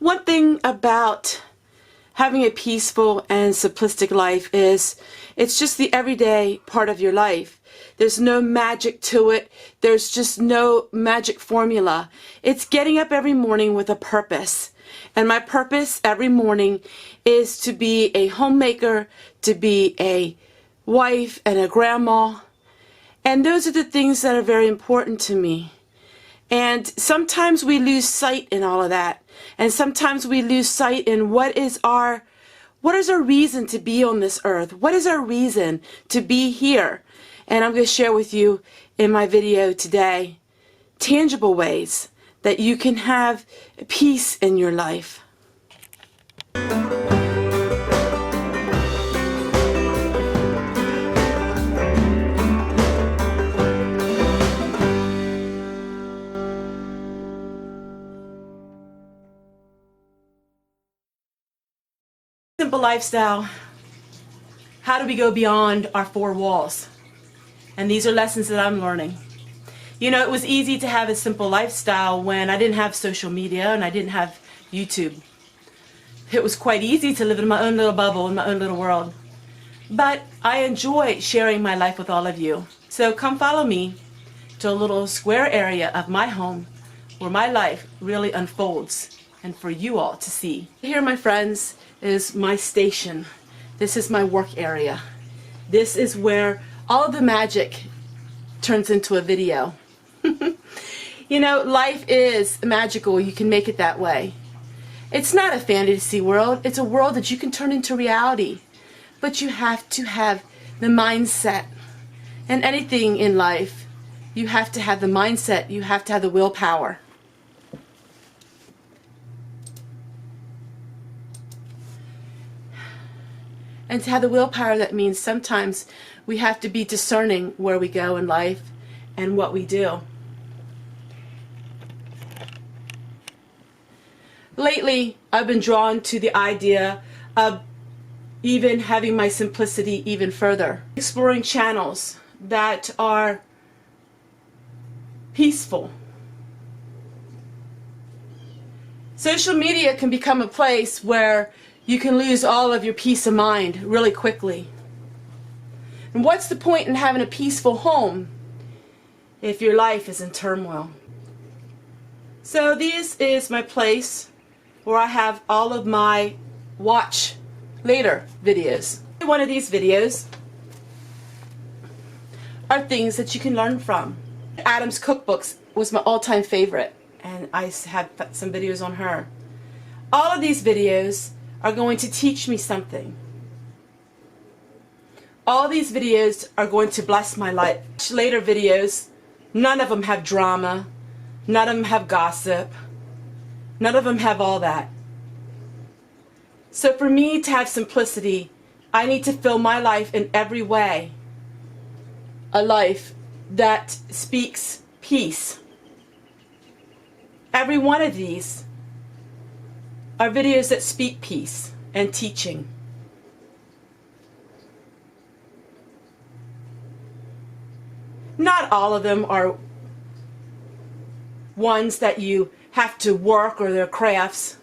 One thing about having a peaceful and simplistic life is it's just the everyday part of your life. There's no magic to it. There's just no magic formula. It's getting up every morning with a purpose. And my purpose every morning is to be a homemaker, to be a wife and a grandma. And those are the things that are very important to me. And sometimes we lose sight in all of that. And sometimes we lose sight in what is our reason to be on this earth? What is our reason to be here? And I'm going to share with you in my video today tangible ways that you can have peace in your life. Simple lifestyle. How do we go beyond our four walls? And these are lessons that I'm learning. You know, it was easy to have a simple lifestyle when I didn't have social media and I didn't have YouTube. It was quite easy to live in my own little bubble, in my own little world. But I enjoy sharing my life with all of you. So come follow me to a little square area of my home where my life really unfolds and for you all to see. Here, my friends, is my station. This is my work area. This is where all of the magic turns into a video. You know, life is magical. You can make it that way. It's not a fantasy world. It's a world that you can turn into reality. But you have to have the mindset. And anything in life, you have to have the mindset. You have to have the willpower. And to have the willpower, that means sometimes we have to be discerning where we go in life and what we do. Lately, I've been drawn to the idea of even having my simplicity even further. Exploring channels that are peaceful. Social media can become a place where you can lose all of your peace of mind really quickly. And what's the point in having a peaceful home if your life is in turmoil? So this is my place where I have all of my watch later videos. One of these videos are things that you can learn from. Adam's cookbooks was my all-time favorite, and I have some videos on her. All of these videos are going to teach me something. All these videos are going to bless my life. Later videos, none of them have drama, none of them have gossip, none of them have all that. So for me to have simplicity, I need to fill my life in every way a life that speaks peace. Every one of these are videos that speak peace and teaching. Not all of them are ones that you have to work or they're crafts.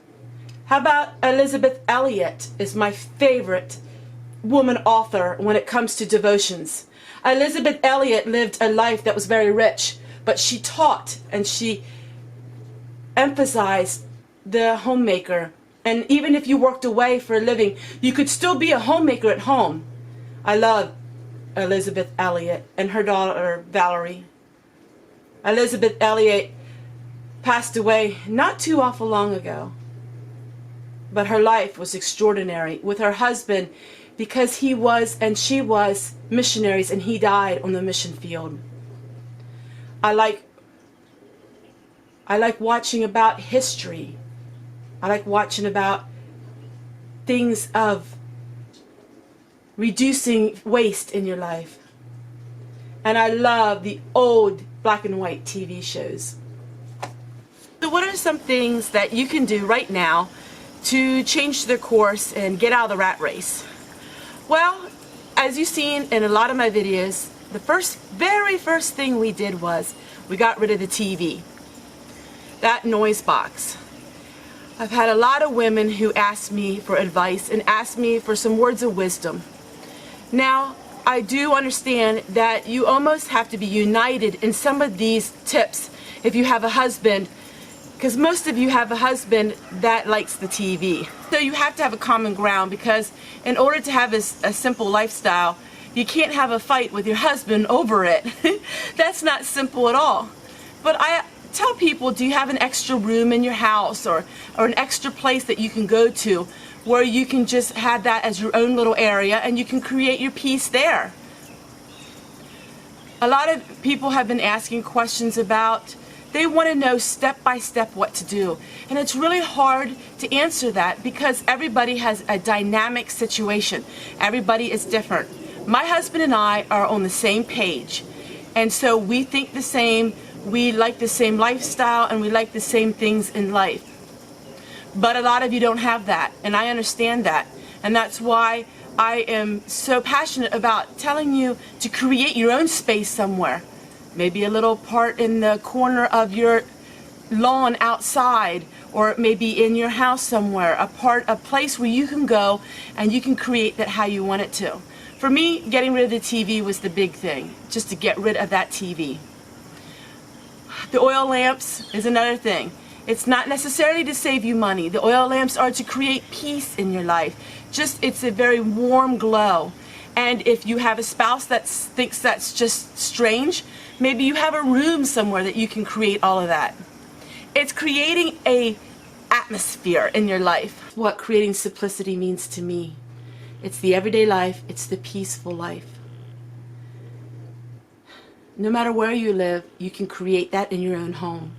How about Elizabeth Elliot is my favorite woman author when it comes to devotions. Elizabeth Elliot lived a life that was very rich, but she taught and she emphasized the homemaker. And even if you worked away for a living, you could still be a homemaker at home. I love Elizabeth Elliot and her daughter Valerie. Elizabeth Elliot passed away not too awful long ago, but her life was extraordinary with her husband, because he was and she was missionaries and he died on the mission field. I like watching about history. I like watching about things of reducing waste in your life. And I love the old black and white TV shows. So what are some things that you can do right now to change the course and get out of the rat race? Well, as you've seen in a lot of my videos, the very first thing we did was we got rid of the TV. That noise box. I've had a lot of women who ask me for advice and ask me for some words of wisdom. Now, I do understand that you almost have to be united in some of these tips if you have a husband, because most of you have a husband that likes the TV. So you have to have a common ground, because in order to have a simple lifestyle, you can't have a fight with your husband over it. That's not simple at all. But I tell people, do you have an extra room in your house or an extra place that you can go to where you can just have that as your own little area and you can create your peace there? A lot of people have been asking questions about, they want to know step by step what to do. And it's really hard to answer that because everybody has a dynamic situation. Everybody is different. My husband and I are on the same page. And so we think the same, we like the same lifestyle, and we like the same things in life. But a lot of you don't have that, and I understand that. And that's why I am so passionate about telling you to create your own space somewhere. Maybe a little part in the corner of your lawn outside, or maybe in your house somewhere, a place where you can go and you can create that how you want it to. For me, getting rid of the TV was the big thing, just to get rid of that TV. The oil lamps is another thing. It's not necessarily to save you money. The oil lamps are to create peace in your life. It's a very warm glow. And if you have a spouse that thinks that's just strange, maybe you have a room somewhere that you can create all of that. It's creating a atmosphere in your life. What creating simplicity means to me. It's the everyday life. It's the peaceful life. No matter where you live, you can create that in your own home.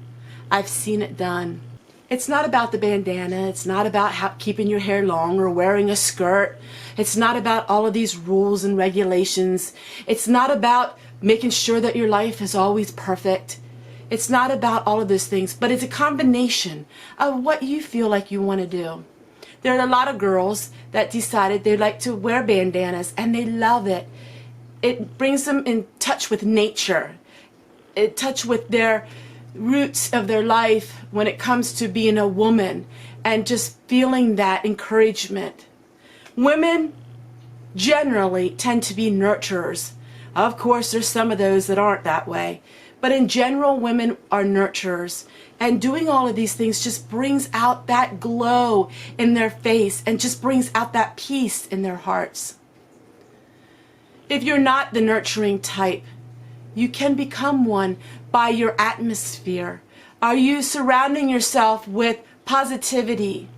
I've seen it done. It's not about the bandana. It's not about keeping your hair long or wearing a skirt. It's not about all of these rules and regulations. It's not about making sure that your life is always perfect. It's not about all of those things, but it's a combination of what you feel like you want to do. There are a lot of girls that decided they like to wear bandanas and they love it. It brings them in touch with nature, in touch with their roots of their life when it comes to being a woman and just feeling that encouragement. Women generally tend to be nurturers. Of course, there's some of those that aren't that way. But in general, women are nurturers. And doing all of these things just brings out that glow in their face and just brings out that peace in their hearts. If you're not the nurturing type, you can become one by your atmosphere. Are you surrounding yourself with positivity?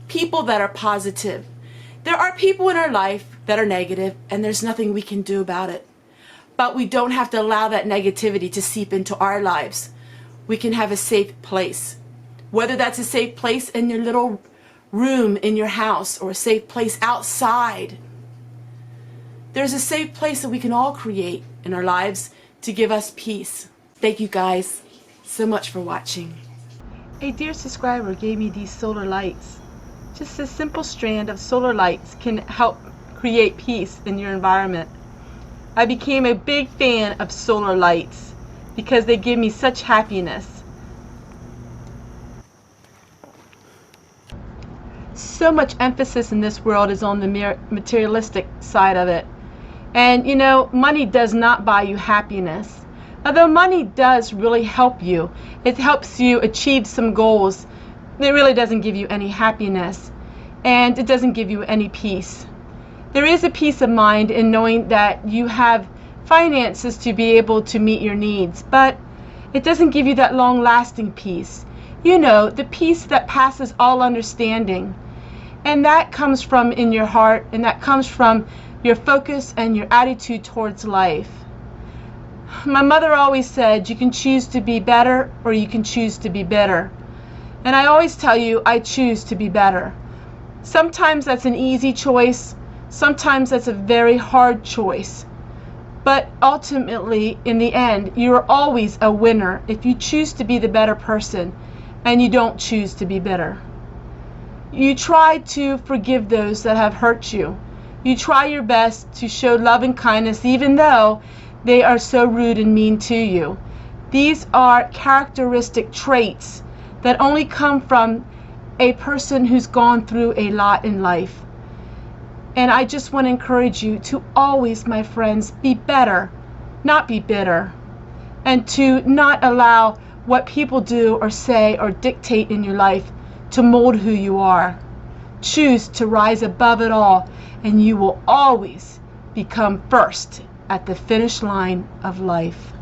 People that are positive. There are people in our life that are negative, and there's nothing we can do about it. But we don't have to allow that negativity to seep into our lives. We can have a safe place. Whether that's a safe place in your little room in your house or a safe place outside. There's a safe place that we can all create in our lives to give us peace. Thank you guys so much for watching. A dear subscriber gave me these solar lights. Just a simple strand of solar lights can help create peace in your environment. I became a big fan of solar lights because they give me such happiness. So much emphasis in this world is on the materialistic side of it. And you know, money does not buy you happiness. Although money does really help you, it helps you achieve some goals, it really doesn't give you any happiness, and it doesn't give you any peace. There is a peace of mind in knowing that you have finances to be able to meet your needs, but it doesn't give you that long-lasting peace. You know, the peace that passes all understanding. And that comes from in your heart, and that comes from your focus and your attitude towards life. My mother always said, you can choose to be better or you can choose to be bitter. And I always tell you, I choose to be better. Sometimes that's an easy choice. Sometimes that's a very hard choice. But ultimately, in the end, you're always a winner if you choose to be the better person and you don't choose to be bitter. You try to forgive those that have hurt you. You try your best to show love and kindness even though they are so rude and mean to you. These are characteristic traits that only come from a person who's gone through a lot in life. And I just want to encourage you to always, my friends, be better, not be bitter, and to not allow what people do or say or dictate in your life to mold who you are. Choose to rise above it all, and you will always become first at the finish line of life.